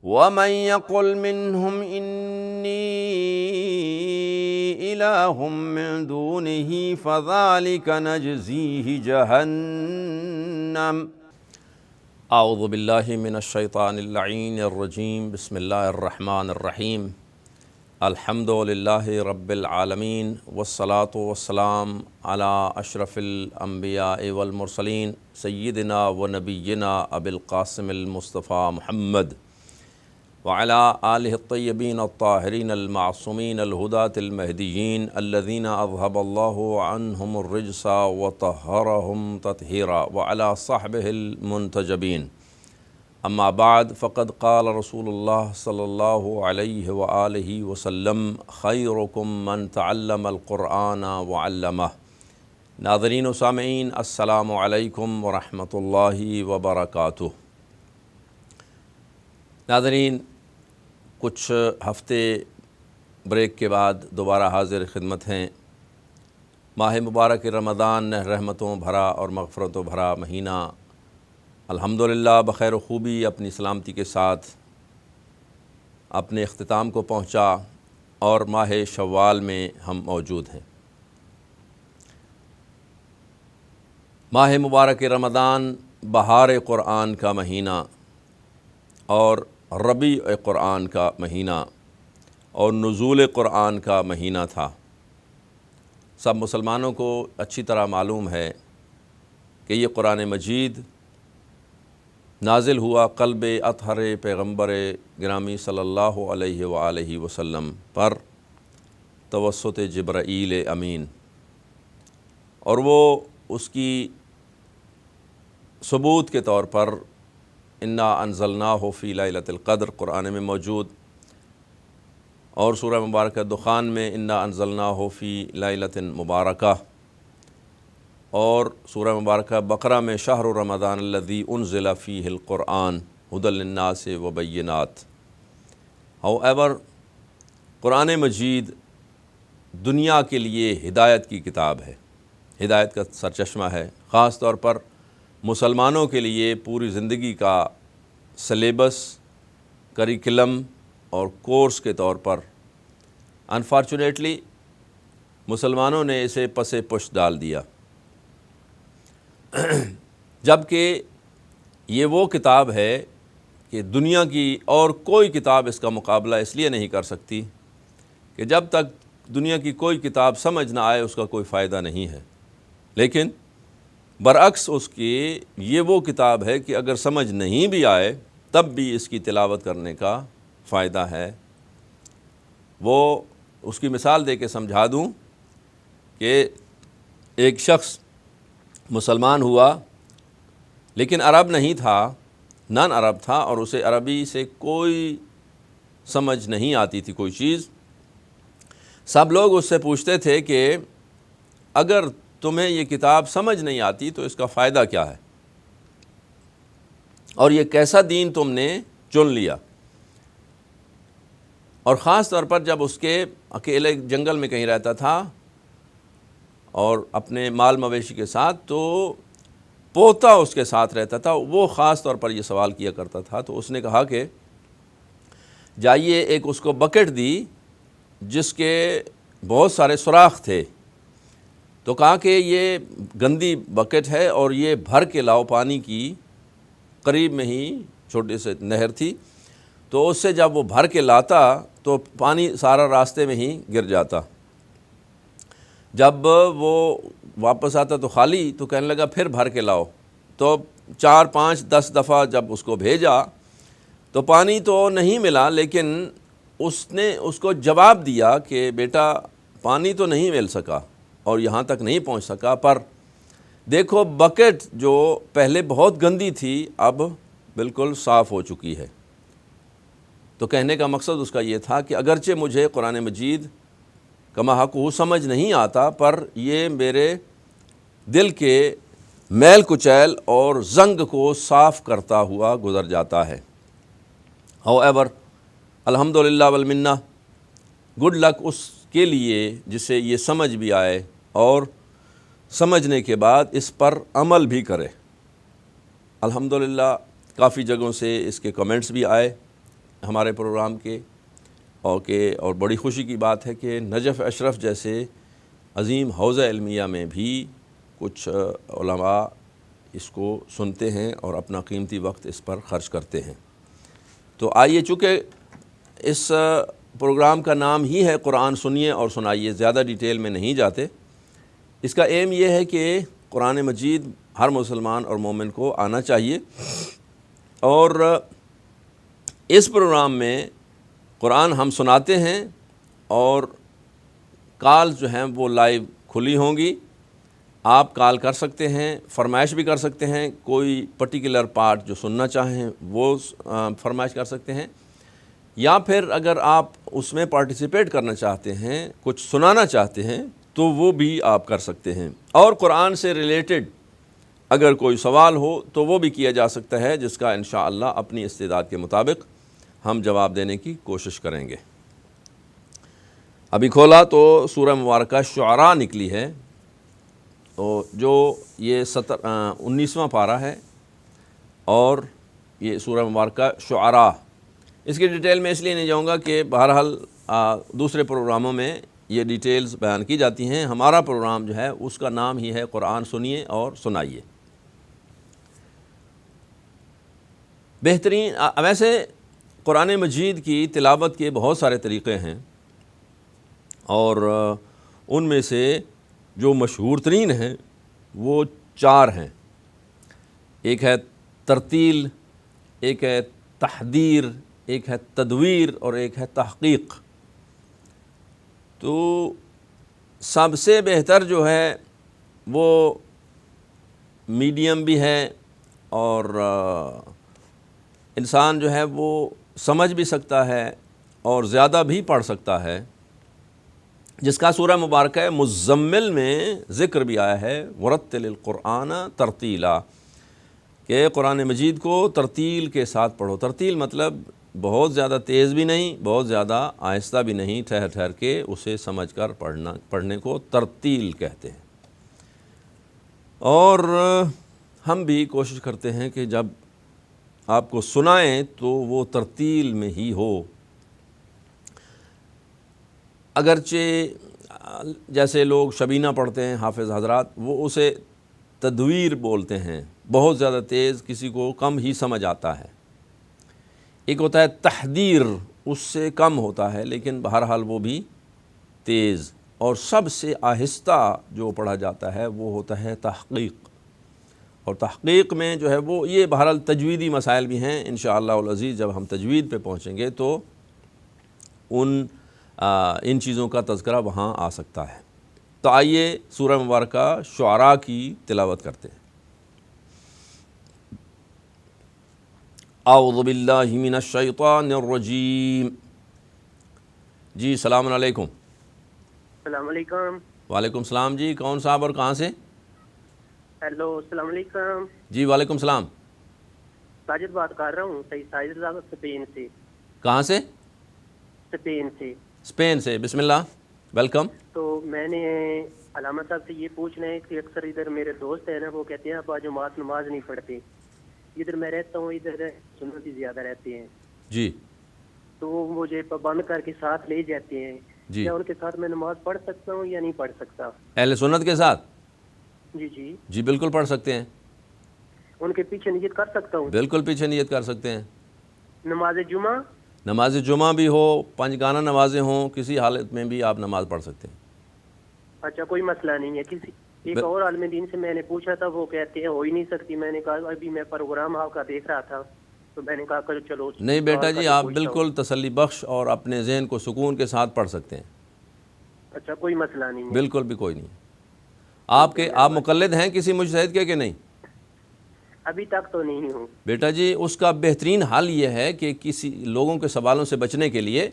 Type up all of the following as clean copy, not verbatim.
ومن يقل منهم إني إله من دونه فذلك نجزيه جهنم۔ اعوذ باللہ من الشیطان اللعین الرجیم، بسم اللہ الرحمن الرحیم۔ الحمد للہ رب العالمین، والصلاة والسلام علی اشرف الانبیاء والمرسلین، سیدنا و نبینا ابی القاسم المصطفیٰ محمد وعلی آلہ الطیبین الطاہرین المعصومین الہداة المہدیین الذین اذہب اللہ عنہم الرجس وطہرہم تطہیرا وعلی صحبہ المنتجبین۔ اما بعد، فقد قال رسول اللہ صلی اللہ علیہ وآلہ وسلم خیرکم من تعلم القرآن وعلمہ۔ ناظرین و سامعین، السلام علیکم ورحمۃ اللہ وبرکاتہ۔ ناظرین، کچھ ہفتے بریک کے بعد دوبارہ حاضر خدمت ہیں۔ ماہ مبارک رمضان رحمتوں بھرا اور مغفرتوں بھرا مہینہ الحمدللہ بخیر و خوبی اپنی سلامتی کے ساتھ اپنے اختتام کو پہنچا، اور ماہ شوال میں ہم موجود ہیں۔ ماہ مبارک رمضان بہار قرآن کا مہینہ اور ربیع قرآن کا مہینہ اور نزول قرآن کا مہینہ تھا۔ سب مسلمانوں کو اچھی طرح معلوم ہے کہ یہ قرآن مجید نازل ہوا قلب اطہر پیغمبر گرامی صلی اللہ علیہ وآلہ وسلم پر توسط جبرائیل امین، اور وہ اس کی ثبوت کے طور پر انا انزلناہ فی لیلۃ القدر قرآن میں موجود، اور سورہ مبارکہ دخان میں انا انزلناہ فی لیلۃ مبارکہ، اور سورہ مبارکہ بقرہ میں شہر رمضان الذی انزل فیہ القرآن ھدی للناس وبینات۔ however، قرآن مجید دنیا کے لیے ہدایت کی کتاب ہے، ہدایت کا سرچشمہ ہے، خاص طور پر مسلمانوں کے لیے پوری زندگی کا سلیبس، کریکلم اور کورس کے طور پر۔ انفارچونیٹلی مسلمانوں نے اسے پس پش ڈال دیا، جبکہ یہ وہ کتاب ہے کہ دنیا کی اور کوئی کتاب اس کا مقابلہ اس لیے نہیں کر سکتی کہ جب تک دنیا کی کوئی کتاب سمجھ نہ آئے اس کا کوئی فائدہ نہیں ہے، لیکن برعکس اس کی یہ وہ کتاب ہے کہ اگر سمجھ نہیں بھی آئے تب بھی اس کی تلاوت کرنے کا فائدہ ہے۔ وہ اس کی مثال دے کے سمجھا دوں کہ ایک شخص مسلمان ہوا لیکن عرب نہیں تھا، نان عرب تھا، اور اسے عربی سے کوئی سمجھ نہیں آتی تھی کوئی چیز۔ سب لوگ اس سے پوچھتے تھے کہ اگر تمہیں یہ کتاب سمجھ نہیں آتی تو اس کا فائدہ کیا ہے، اور یہ کیسا دین تم نے چن لیا؟ اور خاص طور پر جب اس کے اکیلے جنگل میں کہیں رہتا تھا اور اپنے مال مویشی کے ساتھ، تو پوتا اس کے ساتھ رہتا تھا، وہ خاص طور پر یہ سوال کیا کرتا تھا۔ تو اس نے کہا کہ جائیے، ایک اس کو بکٹ دی جس کے بہت سارے سوراخ تھے، تو کہا کہ یہ گندی بکٹ ہے اور یہ بھر کے لاؤ پانی کی، قریب میں ہی چھوٹے سے نہر تھی، تو اس سے جب وہ بھر کے لاتا تو پانی سارا راستے میں ہی گر جاتا، جب وہ واپس آتا تو خالی، تو کہنے لگا پھر بھر کے لاؤ۔ تو 4 5 10 دفعہ جب اس کو بھیجا تو پانی تو نہیں ملا، لیکن اس نے اس کو جواب دیا کہ بیٹا پانی تو نہیں مل سکا اور یہاں تک نہیں پہنچ سکا، پر دیکھو بکٹ جو پہلے بہت گندی تھی اب بالکل صاف ہو چکی ہے۔ تو کہنے کا مقصد اس کا یہ تھا کہ اگرچہ مجھے قرآن مجید کما حق سمجھ نہیں آتا، پر یہ میرے دل کے میل کچیل اور زنگ کو صاف کرتا ہوا گزر جاتا ہے۔ however، الحمدللہ والمنہ، گڈ لک اس کے لیے جسے یہ سمجھ بھی آئے اور سمجھنے کے بعد اس پر عمل بھی کرے۔ الحمدللہ کافی جگہوں سے اس کے کمنٹس بھی آئے، ہمارے پروگرام کے اور بڑی خوشی کی بات ہے کہ نجف اشرف جیسے عظیم حوزہ علمیہ میں بھی کچھ علماء اس کو سنتے ہیں اور اپنا قیمتی وقت اس پر خرچ کرتے ہیں۔ تو آئیے، چونکہ اس پروگرام کا نام ہی ہے قرآن سنیے اور سنائیے، زیادہ ڈیٹیل میں نہیں جاتے۔ اس کا ایم یہ ہے کہ قرآن مجید ہر مسلمان اور مومن کو آنا چاہیے، اور اس پروگرام میں قرآن ہم سناتے ہیں اور کال جو ہیں وہ لائیو کھلی ہوں گی۔ آپ کال کر سکتے ہیں، فرمائش بھی کر سکتے ہیں، کوئی پرٹیکولر پارٹ جو سننا چاہیں وہ فرمائش کر سکتے ہیں، یا پھر اگر آپ اس میں پارٹیسپیٹ کرنا چاہتے ہیں، کچھ سنانا چاہتے ہیں تو وہ بھی آپ کر سکتے ہیں۔ اور قرآن سے ریلیٹڈ اگر کوئی سوال ہو تو وہ بھی کیا جا سکتا ہے، جس کا انشاءاللہ اپنی استعداد کے مطابق ہم جواب دینے کی کوشش کریں گے۔ ابھی کھولا تو سورہ مبارکہ شعراء نکلی ہے، تو جو یہ 19واں پارہ ہے، اور یہ سورہ مبارکہ شعراء۔ اس کی ڈیٹیل میں اس لیے نہیں جاؤں گا کہ بہرحال دوسرے پروگراموں میں یہ ڈیٹیلز بیان کی جاتی ہیں۔ ہمارا پروگرام جو ہے اس کا نام ہی ہے قرآن سنیے اور سنائیے۔ بہترین ویسے قرآن مجید کی تلاوت کے بہت سارے طریقے ہیں، اور ان میں سے جو مشہور ترین ہیں وہ 4 ہیں۔ ایک ہے ترتیل، ایک ہے تحدیر، ایک ہے تدویر، اور ایک ہے تحقیق۔ تو سب سے بہتر جو ہے وہ میڈیم بھی ہے، اور انسان جو ہے وہ سمجھ بھی سکتا ہے اور زیادہ بھی پڑھ سکتا ہے، جس کا سورہ مبارکہ مزمل میں ذکر بھی آیا ہے، ورتل القرآن ترتیلا، کہ قرآن مجید کو ترتیل کے ساتھ پڑھو۔ ترتیل مطلب بہت زیادہ تیز بھی نہیں، بہت زیادہ آہستہ بھی نہیں، ٹھہر ٹھہر کے اسے سمجھ کر پڑھنے کو ترتیل کہتے ہیں۔ اور ہم بھی کوشش کرتے ہیں کہ جب آپ کو سنائیں تو وہ ترتیل میں ہی ہو، اگرچہ جیسے لوگ شبینہ پڑھتے ہیں حافظ حضرات، وہ اسے تدویر بولتے ہیں، بہت زیادہ تیز، کسی کو کم ہی سمجھ آتا ہے۔ ایک ہوتا ہے تحدیر، اس سے کم ہوتا ہے لیکن بہرحال وہ بھی تیز، اور سب سے آہستہ جو پڑھا جاتا ہے وہ ہوتا ہے تحقیق۔ اور تحقیق میں جو ہے وہ یہ بہرحال تجویدی مسائل بھی ہیں، انشاءاللہ العزیز جب ہم تجوید پہ پہنچیں گے تو ان چیزوں کا تذکرہ وہاں آ سکتا ہے۔ تو آئیے سورہ مبارکہ شعراء کی تلاوت کرتے ہیں۔ اعوذ باللہ من الشیطان الرجیم۔ جی السلام علیکم۔ السلام علیکم۔ وعلیکم السلام جی، کون صاحب اور کہاں سے؟ ہیلو، السلام علیکم۔ جی وعلیکم السلام۔ ساجد بات کر رہا ہوں، ساجد صاحب اسپین سے۔ کہاں سے؟ اسپین سے۔ اسپین سے، بسم اللہ، ویلکم۔ تو میں نے علامہ صاحب سے یہ پوچھنا ہے کہ اکثر ادھر میرے دوست ہیں نا، وہ کہتے ہیں آپ جماعت نماز نہیں پڑھتے۔ ادھر میں رہتا ہوں، ادھر سنت ہی زیادہ رہتے ہیں، جی تو وہ مجھے پابند کر کے ساتھ لے جاتے ہیں۔ جی، کیا ان کے ساتھ میں نماز پڑھ سکتا ہوں یا نہیں پڑھ سکتا؟ اہل سنت کے ساتھ؟ جی جی جی بالکل پڑھ سکتے ہیں، ان کے پیچھے نیت کر سکتا ہوں؟ بالکل پیچھے نیت کر سکتے ہیں۔ نماز جمعہ؟ نماز جمعہ بھی ہو، 5 گانا نمازیں ہوں، کسی حالت میں بھی آپ نماز پڑھ سکتے ہیں۔ اچھا، کوئی مسئلہ نہیں ہے۔ کسی ایک اور عالم دین سے میں نے پوچھا تھا، وہ کہتے ہیں ہو ہی نہیں سکتی۔ میں نے کہا ابھی میں پروگرام آپ کا دیکھ رہا تھا تو میں نے کہا چلو۔ نہیں بیٹا جی، آپ بالکل تسلی بخش اور اپنے ذہن کو سکون کے ساتھ پڑھ سکتے ہیں۔ اچھا، کوئی مسئلہ نہیں ہے؟ بالکل بھی کوئی نہیں۔ آپ مقلد ہیں کسی مجتہد کے کہ نہیں؟ ابھی تک تو نہیں ہوں بیٹا جی، اس کا بہترین حل یہ ہے کہ کسی لوگوں کے سوالوں سے بچنے کے لیے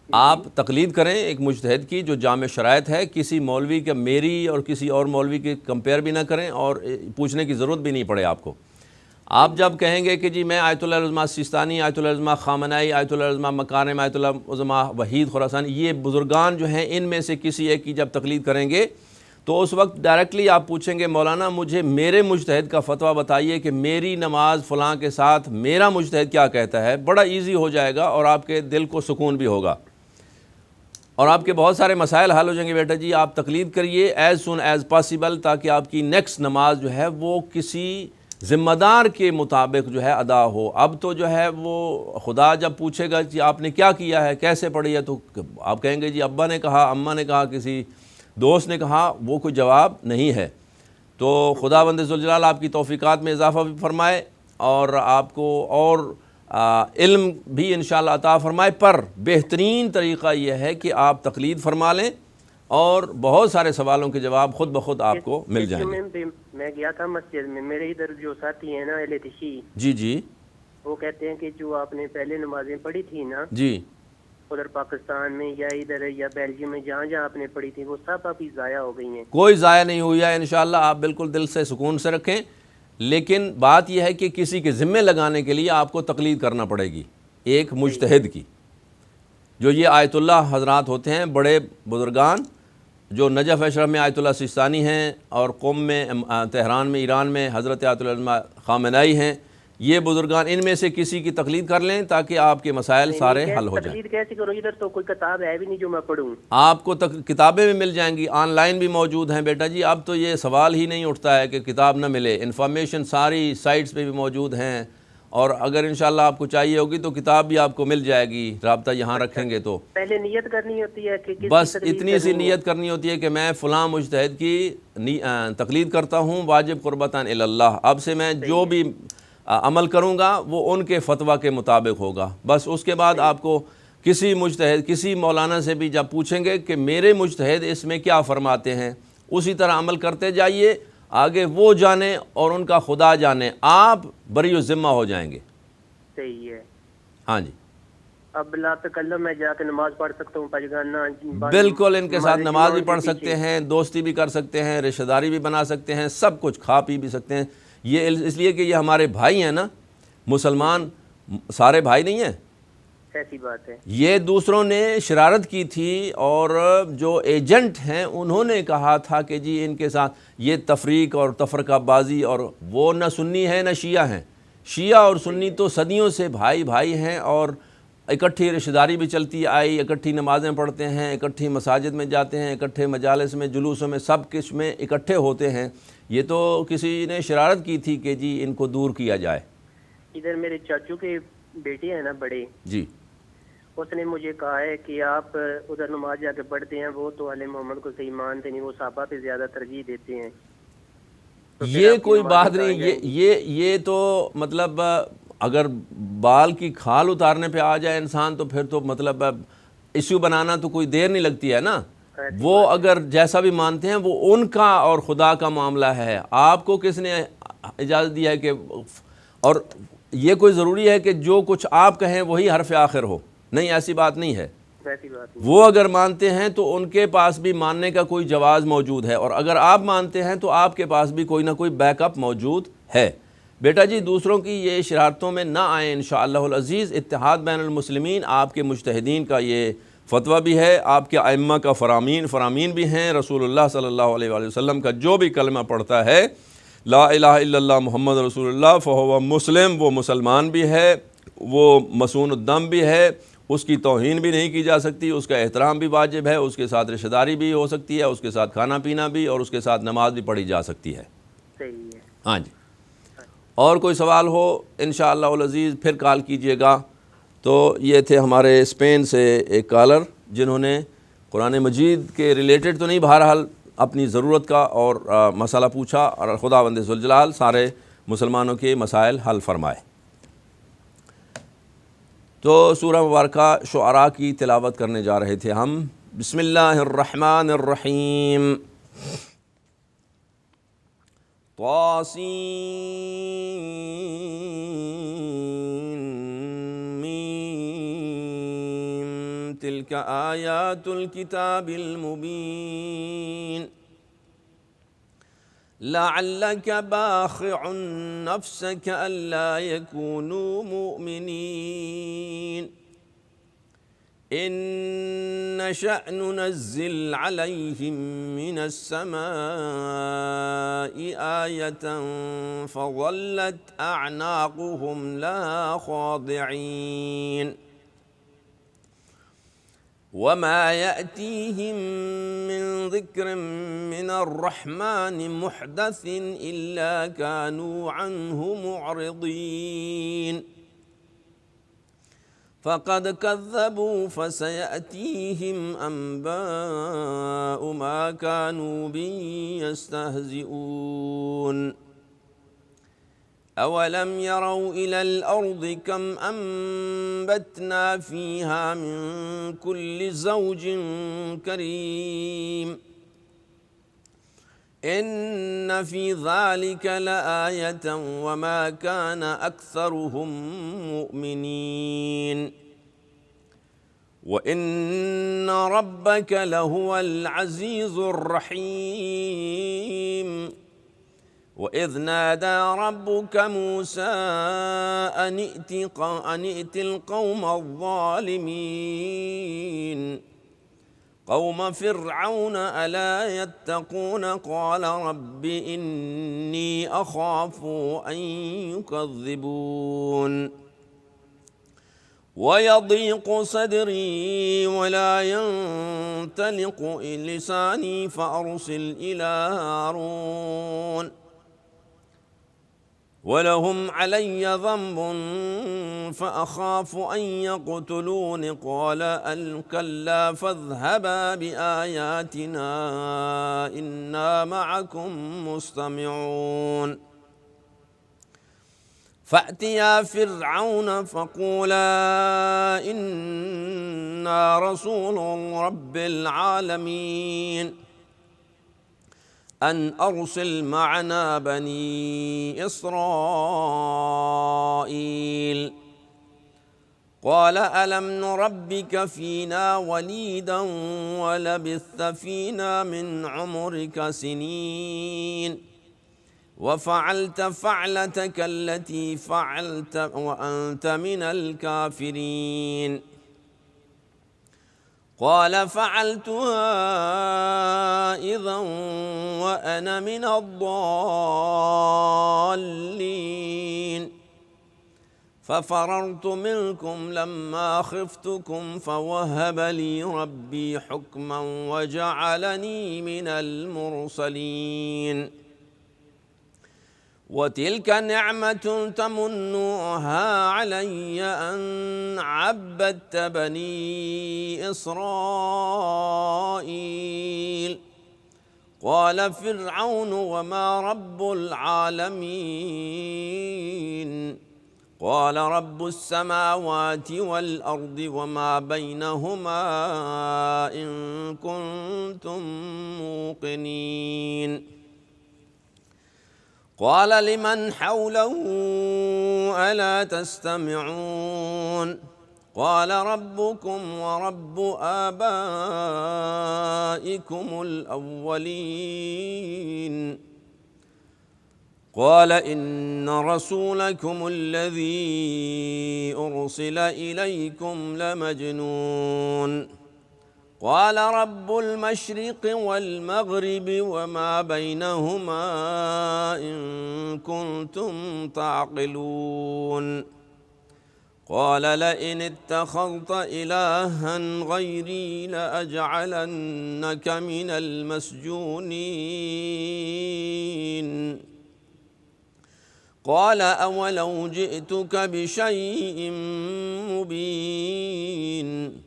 آپ تقلید کریں ایک مجتہد کی جو جامع شرائط ہے۔ کسی مولوی کا، میری اور کسی اور مولوی کی کمپیئر بھی نہ کریں، اور پوچھنے کی ضرورت بھی نہیں پڑے آپ کو۔ آپ جب کہیں گے کہ جی میں آیت اللہ العظمہ سیستانی، آیت اللہ العظمہ خامنائی، آیت اللہ العظمہ مکارم، آیت اللہ العظمہ وحید خراسانی، یہ بزرگان جو ہیں ان میں سے کسی ایک کی جب تقلید کریں گے تو اس وقت ڈائریکٹلی آپ پوچھیں گے مولانا مجھے میرے مجتہد کا فتویٰ بتائیے کہ میری نماز فلاں کے ساتھ میرا مجتہد کیا کہتا ہے، بڑا ایزی ہو جائے گا اور آپ کے دل کو سکون بھی ہوگا اور آپ کے بہت سارے مسائل حل ہو جائیں گے۔ بیٹا جی آپ تقلید کریے ایز سون ایز پاسبل، تاکہ آپ کی نیکسٹ نماز جو ہے وہ کسی ذمہ دار کے مطابق جو ہے ادا ہو۔ اب تو جو ہے وہ خدا جب پوچھے گا کہ آپ نے کیا کیا ہے، کیسے پڑھی ہے، تو آپ کہیں گے جی ابا نے کہا، اماں نے کہا، کسی دوست نے کہا، وہ کوئی جواب نہیں ہے۔ تو خداوند ذوالجلال آپ کی توفیقات میں اضافہ بھی فرمائے اور آپ کو اور علم بھی انشاءاللہ عطا فرمائے، پر بہترین طریقہ یہ ہے کہ آپ تقلید فرما لیں اور بہت سارے سوالوں کے جواب خود بخود آپ کو مل جائیں گے۔ میں گیا تھا مسجد میں، میرے ادھر جو ساتھی ہیں نا اہل تشیع، جی جی وہ کہتے ہیں کہ جو آپ نے پہلے نمازیں پڑھی تھی نا جی ادھر پاکستان میں یا ادھر یا بیلجیم میں، جہاں جہاں آپ نے پڑھی تھی وہ سب ابھی ضائع ہو گئی ہیں۔ کوئی ضائع نہیں ہوئی ہے انشاءاللہ، آپ بالکل دل سے سکون سے رکھیں، لیکن بات یہ ہے کہ کسی کے ذمہ لگانے کے لیے آپ کو تقلید کرنا پڑے گی ایک مجتہد کی۔ جو یہ آیت اللہ حضرات ہوتے ہیں بڑے بزرگان، جو نجف اشرف میں آیت اللہ سیستانی ہیں اور قم میں تہران میں ایران میں حضرت آیت اللہ خامنائی ہیں، یہ بزرگان ان میں سے کسی کی تقلید کر لیں تاکہ آپ کے مسائل سارے حل ہو جائیں۔ تقلید کیسے کروں؟ ادھر تو کوئی کتاب ہے بھی نہیں جو میں پڑھوں۔ آپ کو کتابیں بھی مل جائیں گی، آن لائن بھی موجود ہیں بیٹا جی۔ اب تو یہ سوال ہی نہیں اٹھتا ہے کہ کتاب نہ ملے، انفارمیشن ساری سائٹس پہ بھی موجود ہیں، اور اگر انشاءاللہ آپ کو چاہیے ہوگی تو کتاب بھی آپ کو مل جائے گی، رابطہ یہاں رکھیں گے تو۔ پہلے نیت کرنی ہوتی ہے کہ کس بس اتنی سی نیت کرنی ہوتی ہے کہ میں فلاں مجتہد کی تقلید کرتا ہوں واجب قربتاً الی اللہ، اب سے میں جو بھی عمل کروں گا وہ ان کے فتویٰ کے مطابق ہوگا۔ بس اس کے بعد آپ کو کسی مجتہد، کسی مولانا سے بھی جب پوچھیں گے کہ میرے مجتہد اس میں کیا فرماتے ہیں، اسی طرح عمل کرتے جائیے، آگے وہ جانے اور ان کا خدا جانے، آپ بری و ذمہ ہو جائیں گے۔ صحیح ہے۔ ہاں جی، اب لا تکلم میں جا کے نماز پڑھ سکتا ہوں پجگانا؟ بالکل ان کے ساتھ نماز بھی پڑھ سکتے ہیں، دوستی بھی کر سکتے ہیں، رشتہ داری بھی بنا سکتے ہیں، سب کچھ کھا پی بھی سکتے ہیں۔ یہ اس لیے کہ یہ ہمارے بھائی ہیں نا، مسلمان سارے بھائی نہیں ہیں۔ ایسی بات ہے۔ یہ دوسروں نے شرارت کی تھی اور جو ایجنٹ ہیں انہوں نے کہا تھا کہ جی ان کے ساتھ یہ تفریق اور تفرقہ بازی، اور وہ نہ سنی ہے نہ شیعہ ہیں۔ شیعہ اور سنی تو صدیوں سے بھائی بھائی ہیں اور اکٹھی رشتہ داری بھی چلتی آئی، اکٹھی نمازیں پڑھتے ہیں، اکٹھی مساجد میں جاتے ہیں، اکٹھے مجالس میں، جلوسوں میں، سب کچھ میں اکٹھے ہوتے ہیں۔ یہ تو کسی نے شرارت کی تھی کہ جی ان کو دور کیا جائے۔ ادھر میرے چاچو کے بیٹے ہیں نا بڑے، جی، اس نے مجھے کہا ہے کہ آپ ادھر نماز جا کے پڑھتے ہیں، وہ تو آل محمد کو صحیح مانتے نہیں، وہ صحابہ پہ زیادہ ترجیح دیتے ہیں۔ یہ کوئی بات نہیں، یہ تو مطلب اگر بال کی کھال اتارنے پہ آ جائے انسان تو پھر تو مطلب ایشو بنانا تو کوئی دیر نہیں لگتی ہے نا۔ وہ اگر جیسا بھی مانتے ہیں وہ ان کا اور خدا کا معاملہ ہے، آپ کو کس نے اجازت دیا ہے کہ، اور یہ کوئی ضروری ہے کہ جو کچھ آپ کہیں وہی حرف آخر ہو؟ نہیں، ایسی بات نہیں ہے۔ وہ اگر مانتے ہیں تو ان کے پاس بھی ماننے کا کوئی جواز موجود ہے، اور اگر آپ مانتے ہیں تو آپ کے پاس بھی کوئی نہ کوئی بیک اپ موجود ہے۔ بیٹا جی دوسروں کی یہ شرارتوں میں نہ آئیں انشاءاللہ العزیز۔ اتحاد بین المسلمین آپ کے مجتہدین کا یہ فتویٰ بھی ہے، آپ کے ائمہ کا فرامین بھی ہیں۔ رسول اللہ صلی اللہ علیہ وآلہ وسلم کا جو بھی کلمہ پڑھتا ہے لا الہ الا اللہ محمد رسول اللہ فہو مسلم، وہ مسلمان بھی ہے، وہ مسون الدم بھی ہے، اس کی توہین بھی نہیں کی جا سکتی، اس کا احترام بھی واجب ہے، اس کے ساتھ رشتہ داری بھی ہو سکتی ہے، اس کے ساتھ کھانا پینا بھی، اور اس کے ساتھ نماز بھی پڑھی جا سکتی ہے۔ صحیح ہے۔ ہاں جی، اور کوئی سوال ہو انشاءاللہ العزیز پھر کال کیجئے گا۔ تو یہ تھے ہمارے اسپین سے ایک کالر جنہوں نے قرآن مجید کے ریلیٹڈ تو نہیں، بہرحال اپنی ضرورت کا اور مسئلہ پوچھا، اور خداوند ذوالجلال سارے مسلمانوں کے مسائل حل فرمائے۔ تو سورہ مبارکہ شعراء کی تلاوت کرنے جا رہے تھے ہم۔ بسم اللہ الرحمن الرحیم۔ طاسین میم تلک آیات الکتاب المبین لعلک باخع نفسک الا یکونوا مؤمنین إن نشأ ننزل عليهم من السماء آية فظلت أعناقهم لها خاضعين وما يأتيهم من ذكر من الرحمن محدث إلا كانوا عنه معرضين فقد كذبوا فسيأتيهم أنباء ما كانوا به يستهزئون أولم يروا إلى الأرض كم أنبتنا فيها من كل زوج كريم إن في ذلك لآية وما كان أكثرهم مؤمنين وإن ربك لهو العزيز الرحيم وإذ نادى ربك موسى أن ائت القوم الظالمين قوم فرعون ألا يتقون قال رب إني أخاف أن يكذبون ويضيق صدري ولا ينطلق لساني فأرسل إلى هارون ولهم علي ذنب فأخاف أن يقتلون قال كلا فاذهبا بآياتنا إنا معكم مستمعون فأتيا فرعون فقولا إنا رسول رب العالمين أن أرسل معنا بني إسرائيل قال ألم نربك فينا وليدا ولبثت فينا من عمرك سنين وفعلت فعلتك التي فعلت وأنت من الكافرين قال فعلتها إذا وأنا من الضالين ففررت منكم لما خفتكم فوهب لي ربي حكما وجعلني من المرسلين وتلك نعمة تمنها علي أن عبدت بني إسرائيل قال فرعون وما رب العالمين قال رب السماوات والأرض وما بينهما إن كنتم موقنين قال لمن حوله ألا تستمعون قال ربكم ورب آبائكم الأولين قال إن رسولكم الذي أرسل إليكم لمجنون قال رب المشرق والمغرب وما بينهما إن كنتم تعقلون قال لئن اتخذت إلها غيري لأجعلنك من المسجونين قال أولو جئتك بشيء مبين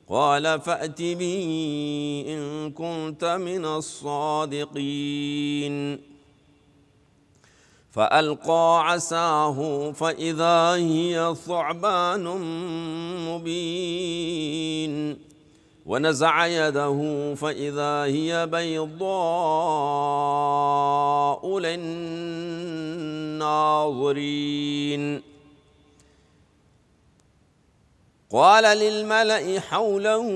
قال فأت به إن كنت من الصادقين فألقى عصاه فإذا هي ثعبان مبين ونزع يده فإذا هي بيضاء للناظرين قال للملأ حوله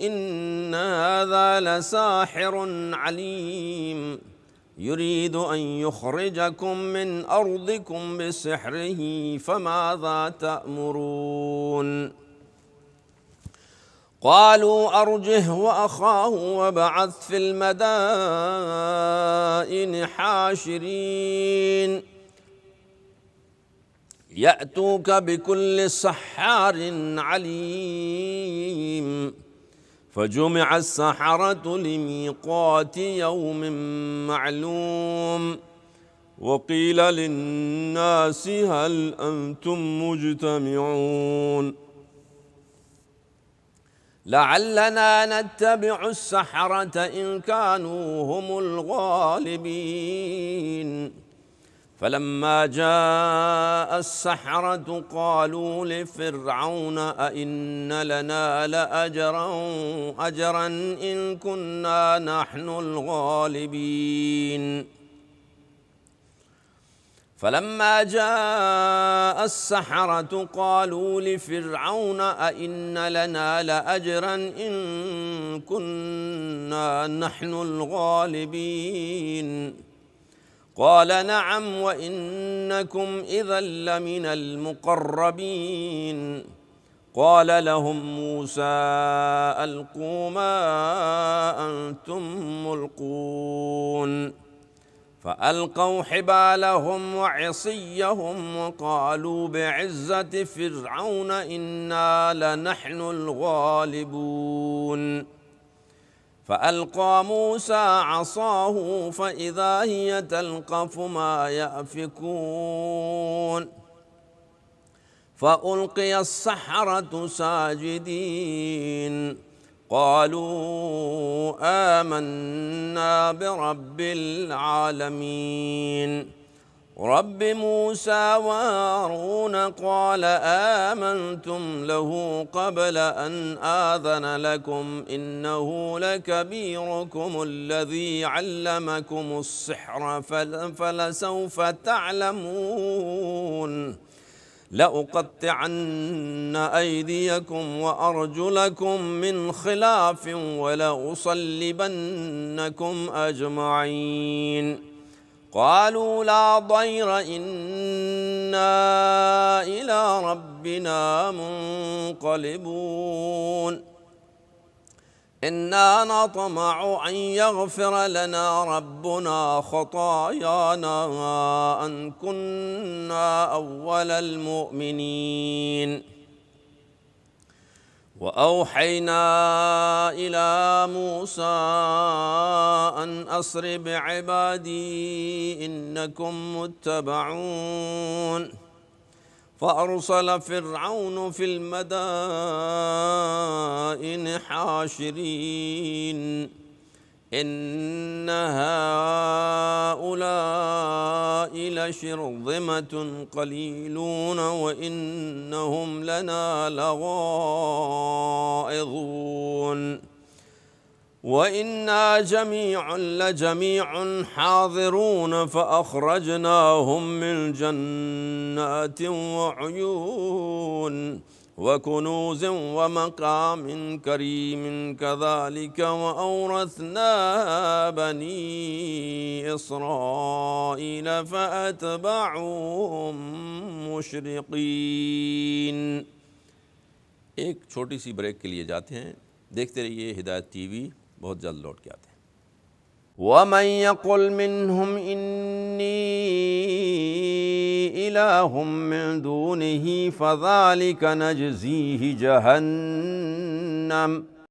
إن هذا لساحر عليم يريد أن يخرجكم من أرضكم بسحره فماذا تأمرون قالوا أرجه وأخاه وابعث في المدائن حاشرين يأتوك بكل سحار عليم فجمع السحرة لميقات يوم معلوم وقيل للناس هل أنتم مجتمعون لعلنا نتبع السحرة إن كانوا هم الغالبين فلما جاء السحرة قالوا لفرعون أئن لنا لأجرا إن كنا نحن الغالبين فلما جاء السحرة قالوا لفرعون أئن لنا لأجرا إن كنا نحن الغالبين قال نعم وإنكم إذا لمن المقربين قال لهم موسى ألقوا ما أنتم ملقون فألقوا حبالهم وعصيهم وقالوا بعزة فرعون إنا لنحن الغالبون فألقى موسى عصاه فإذا هي تلقف ما يأفكون فألقي السحرة ساجدين قالوا آمنا برب العالمين رب موسى وهارون قال آمنتم له قبل أن آذن لكم إنه لكبيركم الذي علمكم السحر فلسوف تعلمون لأقطعن أيديكم وأرجلكم من خلاف ولأصلبنكم أجمعين قالوا لا ضير إنا إلى ربنا منقلبون إنا نطمع أن يغفر لنا ربنا خطايانا أن كنا أول المؤمنين وأوحينا إلى موسى أن أسر بعبادي إنكم متبعون فأرسل فرعون في المدائن حاشرين إن هؤلاء لشرذمة قليلون وإنهم لنا لغائظون وإنا لجميع حاضرون فأخرجناهم من جنات وعيون وكنوز ومقام كريم كذلك وأورثناها بني إسرائيل فأتبعوهم مشرقين۔ ایک چھوٹی سی بریک کے لیے جاتے ہیں، دیکھتے رہیے ہدایت ٹی وی، بہت جلد لوٹ کے آتے ہیں۔ وَمَن يَقُلْ مِنْهُمْ إِنِّي إِلَٰهٌ مِّن دُونِهِ فَذَلِكَ نَجْزِيهِ جَهَنَّمَ